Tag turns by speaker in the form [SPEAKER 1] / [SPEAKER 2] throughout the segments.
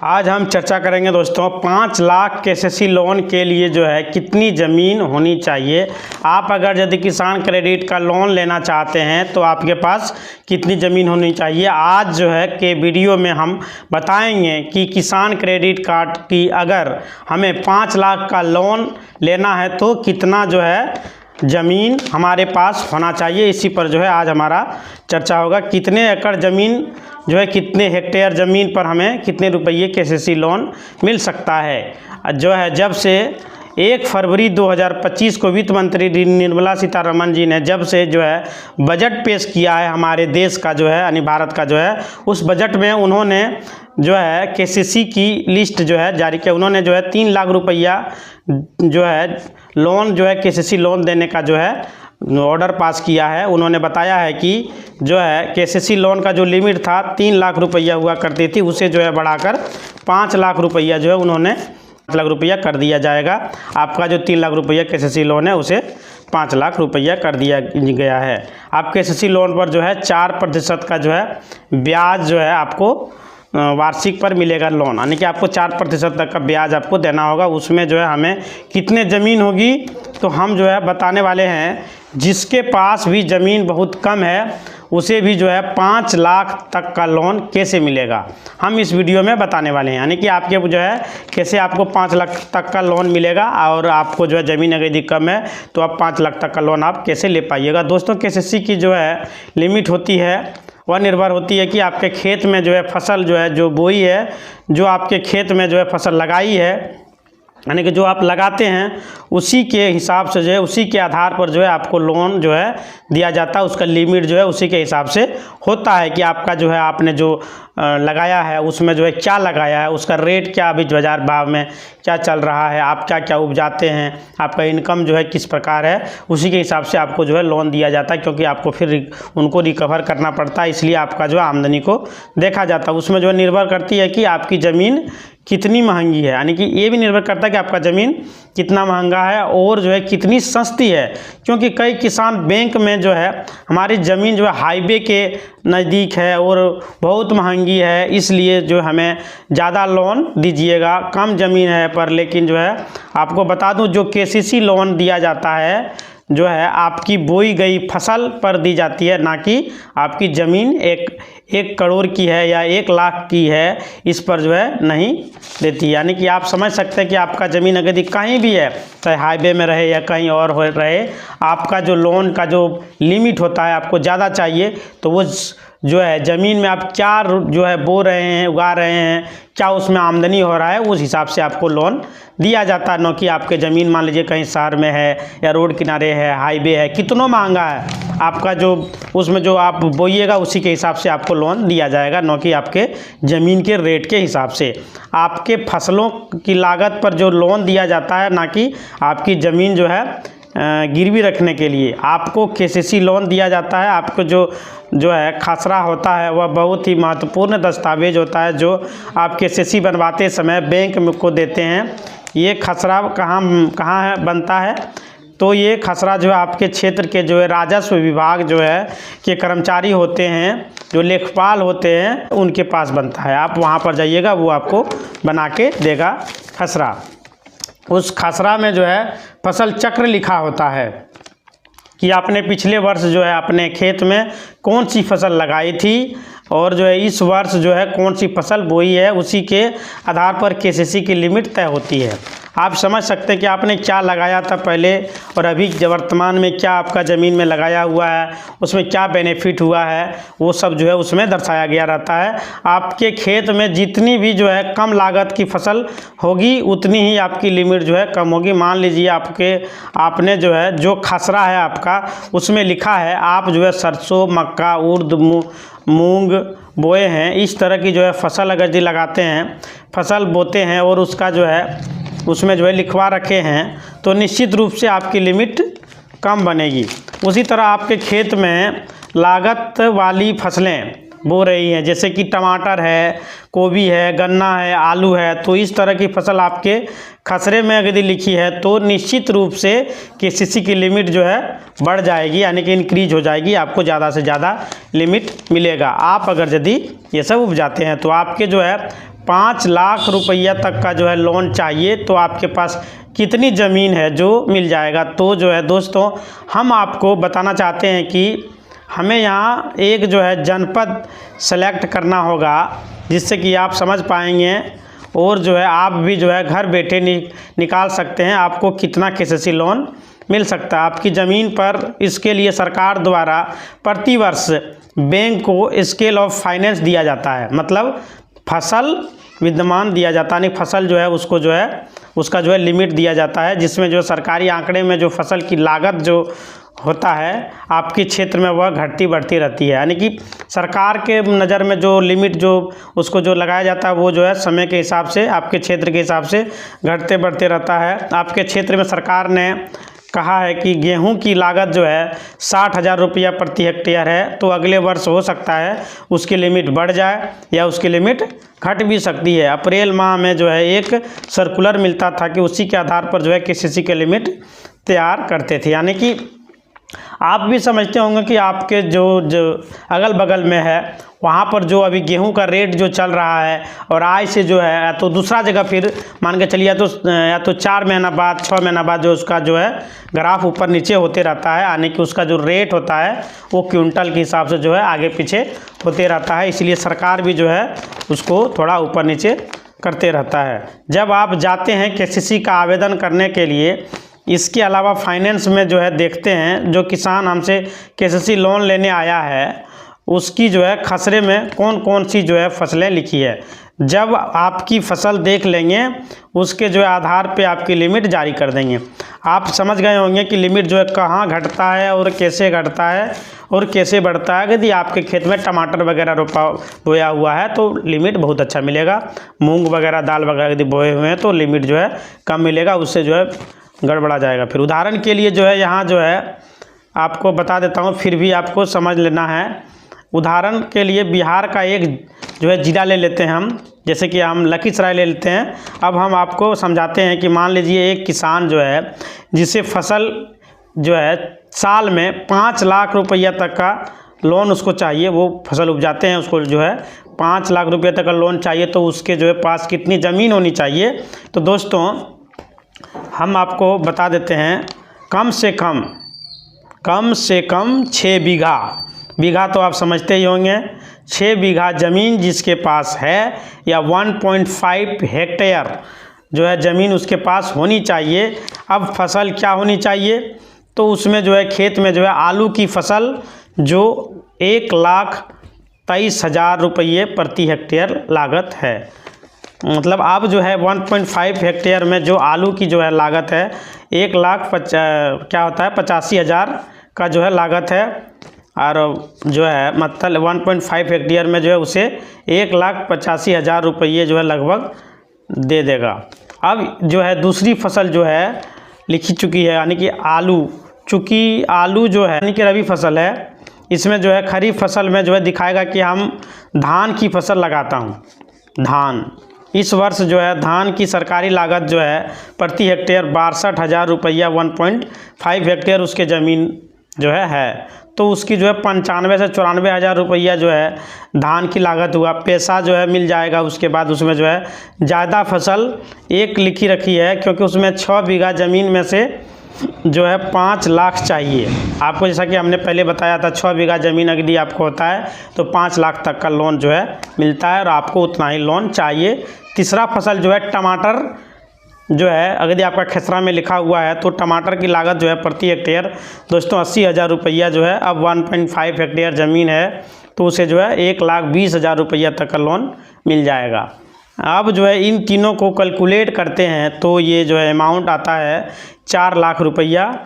[SPEAKER 1] आज हम चर्चा करेंगे दोस्तों 5 लाख केसीसी लोन के लिए जो है कितनी ज़मीन होनी चाहिए। आप अगर यदि किसान क्रेडिट का लोन लेना चाहते हैं तो आपके पास कितनी ज़मीन होनी चाहिए। आज जो है के वीडियो में हम बताएंगे कि किसान क्रेडिट कार्ड की अगर हमें 5 लाख का लोन लेना है तो कितना जो है ज़मीन हमारे पास होना चाहिए। इसी पर जो है आज हमारा चर्चा होगा। कितने एकड़ ज़मीन जो है कितने हेक्टेयर ज़मीन पर हमें कितने रुपये केसीसी लोन मिल सकता है। जो है जब से 1 फरवरी 2025 को वित्त मंत्री निर्मला सीतारमण जी ने जब से जो है बजट पेश किया है हमारे देश का जो है यानी भारत का जो है, उस बजट में उन्होंने जो है केसीसी की लिस्ट जो है जारी किया। उन्होंने जो है 3 लाख रुपया जो है लोन जो है केसीसी लोन देने का जो है ऑर्डर पास किया है। उन्होंने बताया है कि जो है केसीसी लोन का जो लिमिट था 3 लाख रुपया हुआ करती थी, उसे जो है बढ़ाकर 5 लाख रुपया जो है उन्होंने 5 लाख रुपया कर दिया जाएगा। आपका जो 3 लाख रुपया केसीसी लोन है उसे 5 लाख रुपया कर दिया गया है। आप केसीसी लोन पर जो है 4% का जो है ब्याज जो है आपको वार्षिक पर मिलेगा लोन, यानी कि आपको 4% तक का ब्याज आपको देना होगा। उसमें जो है हमें कितने ज़मीन होगी तो हम जो है बताने वाले हैं। जिसके पास भी ज़मीन बहुत कम है उसे भी जो है 5 लाख तक का लोन कैसे मिलेगा हम इस वीडियो में बताने वाले हैं। यानी कि आपके जो है कैसे आपको 5 लाख तक का लोन मिलेगा और आपको जो है ज़मीन अगर यदि कम है तो आप 5 लाख तक का लोन आप कैसे ले पाइएगा। दोस्तों केसीसी की जो है लिमिट होती है वह निर्भर होती है कि आपके खेत में जो है फसल जो है जो बोई है, जो आपके खेत में जो है फसल लगाई है, यानी कि जो आप लगाते हैं उसी के हिसाब से जो है उसी के आधार पर जो है आपको लोन जो है दिया जाता है। उसका लिमिट जो है उसी के हिसाब से होता है कि आपका जो है आपने जो लगाया है उसमें जो है क्या लगाया है, उसका रेट क्या अभी बाज़ार भाव में क्या चल रहा है, आप क्या क्या उपजाते हैं, आपका इनकम जो है किस प्रकार है, उसी के हिसाब से आपको जो है लोन दिया जाता है। क्योंकि आपको फिर उनको रिकवर करना पड़ता है, इसलिए आपका जो आमदनी को देखा जाता है। उसमें जो है निर्भर करती है कि आपकी ज़मीन कितनी महंगी है, यानी कि ये भी निर्भर करता है कि आपका ज़मीन कितना महंगा है और जो है कितनी सस्ती है। क्योंकि कई किसान बैंक में जो है हमारी ज़मीन जो है हाईवे के नज़दीक है और बहुत महंगी है, इसलिए जो हमें ज़्यादा लोन दीजिएगा। कम ज़मीन है पर लेकिन जो है आपको बता दूं जो केसीसी लोन दिया जाता है जो है आपकी बोई गई फसल पर दी जाती है, ना कि आपकी ज़मीन 1 करोड़ की है या 1 लाख की है इस पर जो है नहीं देती। यानी कि आप समझ सकते हैं कि आपका ज़मीन अगर कहीं भी है चाहे हाईवे में रहे या कहीं और हो रहे, आपका जो लोन का जो लिमिट होता है आपको ज़्यादा चाहिए तो वो जो है ज़मीन में आप क्या जो है बो रहे हैं, उगा रहे हैं, क्या उसमें आमदनी हो रहा है, उस हिसाब से आपको लोन दिया जाता है। न कि आपके ज़मीन मान लीजिए कहीं शहर में है या रोड किनारे है, हाईवे है, कितना महंगा है, आपका जो उसमें जो आप बोइएगा उसी के हिसाब से आपको लोन दिया जाएगा, न कि आपके ज़मीन के रेट के हिसाब से। आपके फसलों की लागत पर जो लोन दिया जाता है, ना कि आपकी ज़मीन जो है गिरवी रखने के लिए आपको केसीसी लोन दिया जाता है। आपको जो है खसरा होता है वह बहुत ही महत्वपूर्ण दस्तावेज होता है जो आप केसीसी बनवाते समय बैंक में को देते हैं। ये खसरा कहाँ है बनता है तो ये खसरा जो है आपके क्षेत्र के जो है राजस्व विभाग जो है के कर्मचारी होते हैं, जो लेखपाल होते हैं, उनके पास बनता है। आप वहाँ पर जाइएगा, वो आपको बना के देगा खसरा। उस खसरा में जो है फसल चक्र लिखा होता है कि आपने पिछले वर्ष जो है अपने खेत में कौन सी फसल लगाई थी और जो है इस वर्ष जो है कौन सी फसल बोई है, उसी के आधार पर केसीसी की लिमिट तय होती है। आप समझ सकते हैं कि आपने क्या लगाया था पहले और अभी वर्तमान में क्या आपका ज़मीन में लगाया हुआ है, उसमें क्या बेनिफिट हुआ है, वो सब जो है उसमें दर्शाया गया रहता है। आपके खेत में जितनी भी जो है कम लागत की फसल होगी उतनी ही आपकी लिमिट जो है कम होगी। मान लीजिए आपने जो है जो खसरा है आपका उसमें लिखा है आप जो है सरसों, मक्का, उर्द, मूंग बोए हैं, इस तरह की जो है फसल अगर जी लगाते हैं, फसल बोते हैं और उसका जो है उसमें जो है लिखवा रखे हैं तो निश्चित रूप से आपकी लिमिट कम बनेगी। उसी तरह आपके खेत में लागत वाली फसलें बो रही हैं, जैसे कि टमाटर है, गोभी है, गन्ना है, आलू है, तो इस तरह की फसल आपके खसरे में अगर लिखी है तो निश्चित रूप से केसीसी की लिमिट जो है बढ़ जाएगी, यानी कि इंक्रीज हो जाएगी, आपको ज़्यादा से ज़्यादा लिमिट मिलेगा। आप अगर यदि ये सब उपजाते हैं तो आपके जो है 5 लाख रुपया तक का जो है लोन चाहिए तो आपके पास कितनी ज़मीन है जो मिल जाएगा। तो जो है दोस्तों हम आपको बताना चाहते हैं कि हमें यहाँ एक जो है जनपद सेलेक्ट करना होगा, जिससे कि आप समझ पाएंगे और जो है आप भी जो है घर बैठे निकाल सकते हैं आपको कितना केसीसी लोन मिल सकता है आपकी ज़मीन पर। इसके लिए सरकार द्वारा प्रतिवर्ष बैंक को स्केल ऑफ फाइनेंस दिया जाता है, मतलब फसल विद्यमान दिया जाता है, यानी फसल जो है उसको जो है उसका जो है लिमिट दिया जाता है, जिसमें जो सरकारी आंकड़े में जो फसल की लागत जो होता है आपके क्षेत्र में वह घटती बढ़ती रहती है। यानी कि सरकार के नज़र में जो लिमिट जो उसको जो लगाया जाता है वो जो है समय के हिसाब से आपके क्षेत्र के हिसाब से घटते बढ़ते रहता है। आपके क्षेत्र में सरकार ने कहा है कि गेहूं की लागत जो है 60,000 रुपया प्रति हेक्टेयर है, तो अगले वर्ष हो सकता है उसकी लिमिट बढ़ जाए या उसकी लिमिट घट भी सकती है। अप्रैल माह में जो है एक सर्कुलर मिलता था कि उसी के आधार पर जो है केसीसी के लिमिट तैयार करते थे। यानी कि आप भी समझते होंगे कि आपके जो अगल बगल में है वहाँ पर जो अभी गेहूं का रेट जो चल रहा है और आज से जो है तो दूसरा जगह फिर मान के चलिए या तो 4 महीना बाद 6 महीना बाद जो उसका जो है ग्राफ ऊपर नीचे होते रहता है, यानी कि उसका जो रेट होता है वो क्विंटल के हिसाब से जो है आगे पीछे होते रहता है। इसलिए सरकार भी जो है उसको थोड़ा ऊपर नीचे करते रहता है। जब आप जाते हैं केसीसी का आवेदन करने के लिए, इसके अलावा फाइनेंस में जो है देखते हैं जो किसान हमसे केसीसी लोन लेने आया है उसकी जो है खसरे में कौन कौन सी जो है फसलें लिखी है। जब आपकी फसल देख लेंगे उसके जो है आधार पे आपकी लिमिट जारी कर देंगे। आप समझ गए होंगे कि लिमिट जो है कहाँ घटता है और कैसे घटता है और कैसे बढ़ता है। यदि आपके खेत में टमाटर वगैरह बोया हुआ है तो लिमिट बहुत अच्छा मिलेगा, मूंग वगैरह दाल वगैरह यदि बोए हुए हैं तो लिमिट जो है कम मिलेगा, उससे जो है गड़बड़ा जाएगा। फिर उदाहरण के लिए जो है यहाँ जो है आपको बता देता हूँ, फिर भी आपको समझ लेना है। उदाहरण के लिए बिहार का एक जो है जिला ले लेते हैं हम, जैसे कि हम लखीसराय ले लेते हैं। अब हम आपको समझाते हैं कि मान लीजिए एक किसान जो है जिसे फसल जो है साल में 5 लाख रुपया तक का लोन उसको चाहिए, वो फसल उपजाते हैं उसको जो है 5 लाख रुपये तक का लोन चाहिए, तो उसके जो है पास कितनी ज़मीन होनी चाहिए। तो दोस्तों हम आपको बता देते हैं कम से कम 6 बीघा तो आप समझते ही होंगे, 6 बीघा ज़मीन जिसके पास है या 1.5 हेक्टेयर जो है ज़मीन उसके पास होनी चाहिए। अब फसल क्या होनी चाहिए, तो उसमें जो है खेत में जो है आलू की फसल जो 1,23,000 रुपये प्रति हेक्टेयर लागत है। मतलब अब जो है 1.5 हेक्टेयर में जो आलू की जो है लागत है 1,85,000 का जो है लागत है, और जो है मतलब 1.5 हेक्टेयर में जो है उसे 1,85,000 रुपये जो है लगभग दे देगा। अब जो है दूसरी फसल जो है लिखी चुकी है, यानी कि आलू, चूँकि आलू जो है यानी कि रबी फसल है, इसमें जो है खरीफ फसल में जो है दिखाएगा कि हम धान की फसल लगाता हूँ। धान इस वर्ष जो है धान की सरकारी लागत जो है प्रति हेक्टेयर 62,000 रुपया 1.5 हेक्टेयर उसके ज़मीन जो है तो उसकी जो है 95 से 94,000 रुपया जो है धान की लागत हुआ। पैसा जो है मिल जाएगा। उसके बाद उसमें जो है ज़्यादा फसल एक लिखी रखी है, क्योंकि उसमें 6 बीघा ज़मीन में से जो है 5 लाख चाहिए आपको। जैसा कि हमने पहले बताया था 6 बीघा ज़मीन यदि आपको होता है तो 5 लाख तक का लोन जो है मिलता है और आपको उतना ही लोन चाहिए। तीसरा फसल जो है टमाटर जो है, अगर आपका खसरा में लिखा हुआ है तो टमाटर की लागत जो है प्रति हेक्टेयर दोस्तों 80,000 रुपया जो है। अब 1.5 हेक्टेयर ज़मीन है तो उसे जो है 1,20,000 रुपया तक का लोन मिल जाएगा। अब जो है इन तीनों को कैलकुलेट करते हैं तो ये जो है अमाउंट आता है 4 लाख रुपया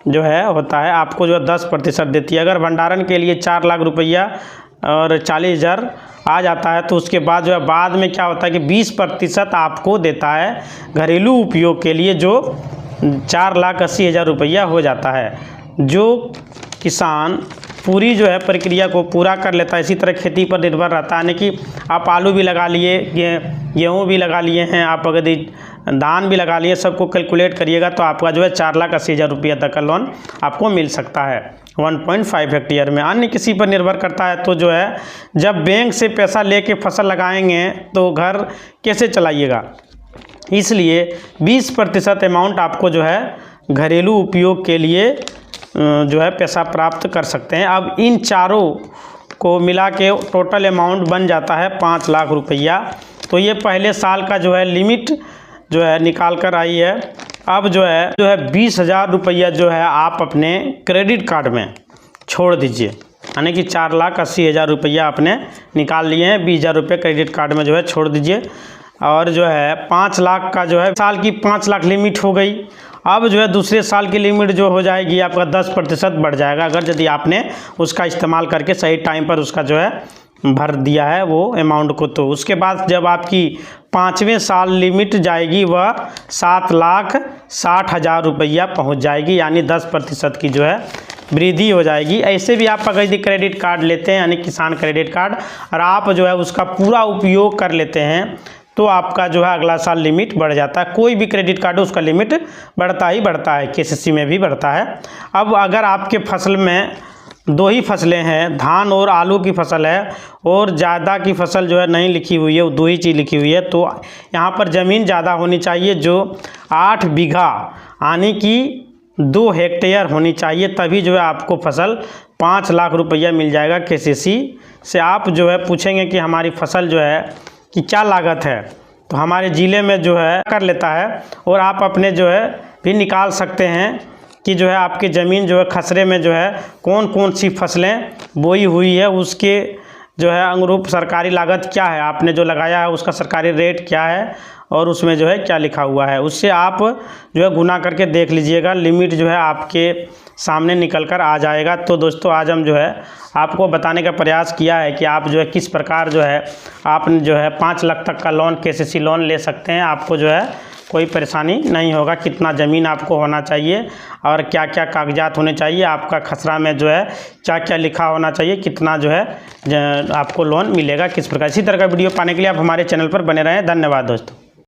[SPEAKER 1] जो है होता है। आपको जो है 10% देती है। अगर भंडारण के लिए 4 लाख रुपया और 40,000 आ जाता है तो उसके बाद जो है बाद में क्या होता है कि 20% आपको देता है घरेलू उपयोग के लिए, जो 4,80,000 रुपया हो जाता है। जो किसान पूरी जो है प्रक्रिया को पूरा कर लेता है, इसी तरह खेती पर निर्भर रहता है। यानी कि आप आलू भी लगा लिए, गेहूँ भी लगा लिए हैं, आप अगर धान भी लगा लिए, सबको कैलकुलेट करिएगा तो आपका जो है 4,80,000 रुपया तक का लोन आपको मिल सकता है 1.5 हेक्टेयर में। अन्य किसी पर निर्भर करता है तो जो है जब बैंक से पैसा लेके फसल लगाएंगे तो घर कैसे चलाइएगा, इसलिए 20% अमाउंट आपको जो है घरेलू उपयोग के लिए जो है पैसा प्राप्त कर सकते हैं। अब इन चारों को मिला के टोटल अमाउंट बन जाता है 5 लाख रुपया। तो ये पहले साल का जो है लिमिट जो है निकाल कर आई है। अब जो है 20,000 रुपया जो है आप अपने क्रेडिट कार्ड में छोड़ दीजिए, यानी कि 4,80,000 रुपया आपने निकाल लिए हैं, 20,000 रुपये क्रेडिट कार्ड में जो है छोड़ दीजिए। और जो है 5 लाख का जो है साल की 5 लाख लिमिट हो गई। अब जो है दूसरे साल की लिमिट जो हो जाएगी आपका 10% बढ़ जाएगा, अगर यदि आपने उसका इस्तेमाल करके सही टाइम पर उसका जो है भर दिया है वो अमाउंट को। तो उसके बाद जब आपकी 5वें साल लिमिट जाएगी वह 7,60,000 रुपया पहुँच जाएगी, यानी 10% की जो है वृद्धि हो जाएगी। ऐसे भी आप अगर यदि क्रेडिट कार्ड लेते हैं यानी किसान क्रेडिट कार्ड, और आप जो है उसका पूरा उपयोग कर लेते हैं तो आपका जो है अगला साल लिमिट बढ़ जाता है। कोई भी क्रेडिट कार्ड हो उसका लिमिट बढ़ता ही बढ़ता है, केसीसी में भी बढ़ता है। अब अगर आपके फसल में 2 ही फसलें हैं, धान और आलू की फसल है, और ज़्यादा की फसल जो है नहीं लिखी हुई है, वो 2 ही चीज़ लिखी हुई है, तो यहाँ पर ज़मीन ज़्यादा होनी चाहिए जो 8 बीघा यानी कि 2 हेक्टेयर होनी चाहिए, तभी जो है आपको फसल 5 लाख रुपया मिल जाएगा केसीसी से। आप जो है पूछेंगे कि हमारी फसल जो है कि क्या लागत है, तो हमारे ज़िले में जो है कर लेता है, और आप अपने जो है भी निकाल सकते हैं कि जो है आपकी ज़मीन जो है खसरे में जो है कौन कौन सी फसलें बोई हुई है, उसके जो है अनुरूप सरकारी लागत क्या है, आपने जो लगाया है उसका सरकारी रेट क्या है, और उसमें जो है क्या लिखा हुआ है, उससे आप जो है गुना करके देख लीजिएगा, लिमिट जो है आपके सामने निकल कर आ जाएगा। तो दोस्तों आज हम जो है आपको बताने का प्रयास किया है कि आप जो है किस प्रकार जो है आप जो है 5 लाख तक का लोन केसीसी लोन ले सकते हैं। आपको जो है कोई परेशानी नहीं होगा, कितना ज़मीन आपको होना चाहिए और क्या क्या कागजात होने चाहिए, आपका खसरा में जो है क्या क्या लिखा होना चाहिए, कितना जो है आपको लोन मिलेगा, किस प्रकार। इसी तरह का वीडियो पाने के लिए आप हमारे चैनल पर बने रहें। धन्यवाद दोस्तों।